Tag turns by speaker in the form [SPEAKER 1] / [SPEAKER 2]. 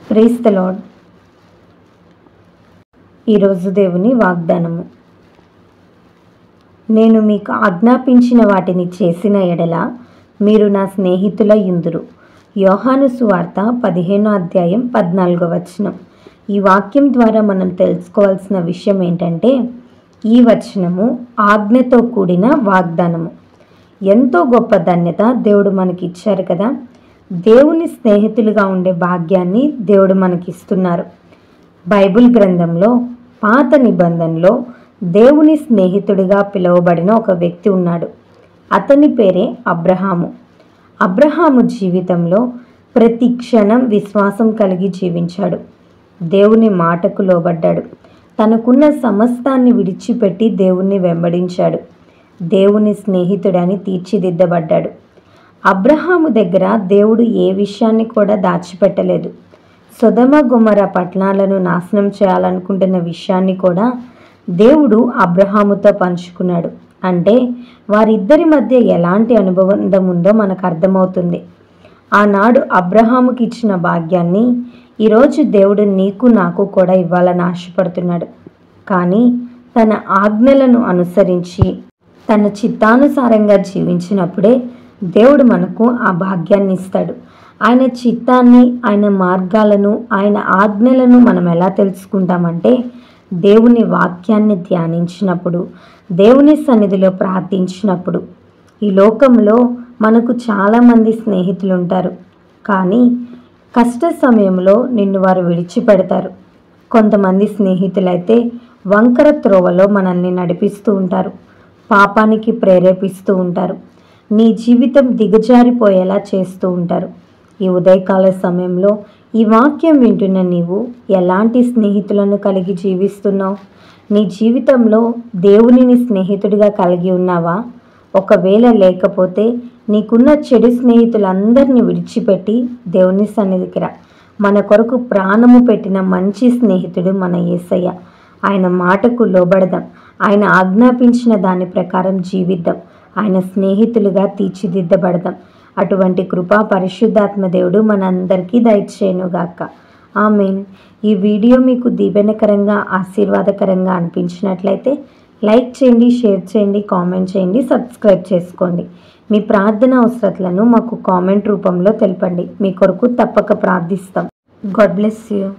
[SPEAKER 1] Praise the lord. ఈరోజు దేవుని వాగ్దానము. నేను మీకు ఆజ్ఞాపించిన వాటిని చేసిన ఎడల మీరు నా స్నేహితులయ్యుందురు. యోహాను సువార్త 15వ అధ్యాయం 14వ వచనం. ఈ వాక్యం ద్వారా మనం తెలుసుకోవాల్సిన విషయం ఏంటంటే, ఈ వచనము ఆజ్ఞతో కూడిన వాగ్దానము. ఎంతో గొప్ప ధన్యత దేవుడు మనకిచ్చారు కదా. దేవుని స్నేహితులుగా ఉండే భాగ్యాన్ని దేవుడు మనకిస్తున్నారు. బైబిల్ గ్రంథంలో పాత నిబంధనలో దేవుని స్నేహితుడిగా పిలువబడిన ఒక వ్యక్తి ఉన్నాడు. అతని పేరే అబ్రహాము. అబ్రహాము జీవితంలో ప్రతి క్షణం విశ్వాసం కలిగి జీవించాడు. దేవుని మాటకు లోబడ్డాడు. తనకున్న సమస్తాన్ని విడిచిపెట్టి దేవుణ్ణి వెంబడించాడు. దేవుని స్నేహితుడని తీర్చిదిద్దబడ్డాడు. అబ్రహాము దగ్గర దేవుడు ఏ విషయాన్ని కూడా దాచిపెట్టలేదు. సొదొమ గొమొర్రా పట్టణాలను నాశనం చేయాలనుకుంటున్న విషయాన్ని కూడా దేవుడు అబ్రహాముతో పంచుకున్నాడు. అంటే వారిద్దరి మధ్య ఎలాంటి అనుబంధం ఉందో మనకు అర్థమవుతుంది. ఆనాడు అబ్రహాముకి ఇచ్చిన భాగ్యాన్ని ఈరోజు దేవుడు నీకు నాకు కూడా ఇవ్వాలని ఆశపడుతున్నాడు. కానీ తన ఆజ్ఞలను అనుసరించి తన చిత్తానుసారంగా జీవించినప్పుడే దేవుడు మనకు ఆ భాగ్యాన్ని ఇస్తాడు. ఆయన చిత్తాన్ని, ఆయన మార్గాలను, ఆయన ఆజ్ఞలను మనం ఎలా తెలుసుకుంటామంటే, దేవుని వాక్యాన్ని ధ్యానించినప్పుడు, దేవుని సన్నిధిలో ప్రార్థించినప్పుడు. ఈ లోకంలో మనకు చాలామంది స్నేహితులు ఉంటారు. కానీ కష్ట సమయంలో నిన్ను వారు విడిచిపెడతారు. కొంతమంది స్నేహితులైతే వంకర త్రోవలో మనల్ని నడిపిస్తూ ఉంటారు. పాపానికి ప్రేరేపిస్తూ ఉంటారు. నీ జీవితం దిగజారిపోయేలా చేస్తూ ఉంటారు. ఈ ఉదయకాల సమయంలో ఈ వాక్యం వింటున్న నీవు ఎలాంటి స్నేహితులను కలిగి జీవిస్తున్నావు? నీ జీవితంలో దేవునిని స్నేహితుడిగా కలిగి ఉన్నావా? ఒకవేళ లేకపోతే నీకున్న చెడు స్నేహితులందరినీ విడిచిపెట్టి దేవుని సన్నిధికి రా. మన కొరకు ప్రాణము పెట్టిన మంచి స్నేహితుడు మన యేసయ్య. ఆయన మాటకు లోబడదాం. ఆయన ఆజ్ఞాపించిన దాని ప్రకారం జీవిద్దాం. ఆయన స్నేహితులుగా తీర్చిదిద్దబడదాం. అటువంటి కృపా పరిశుద్ధాత్మ దేవుడు మనందరికీ దయచేయునుగాక. ఆమేన్. ఈ వీడియో మీకు దీవెనకరంగా, ఆశీర్వాదకరంగా అనిపించినట్లయితే లైక్ చేయండి, షేర్ చేయండి, కామెంట్ చేయండి, సబ్స్క్రైబ్ చేసుకోండి. మీ ప్రార్థన అవసరతలను మాకు కామెంట్ రూపంలో తెలపండి. మీ కొరకు తప్పక ప్రార్థిస్తాం. God bless you.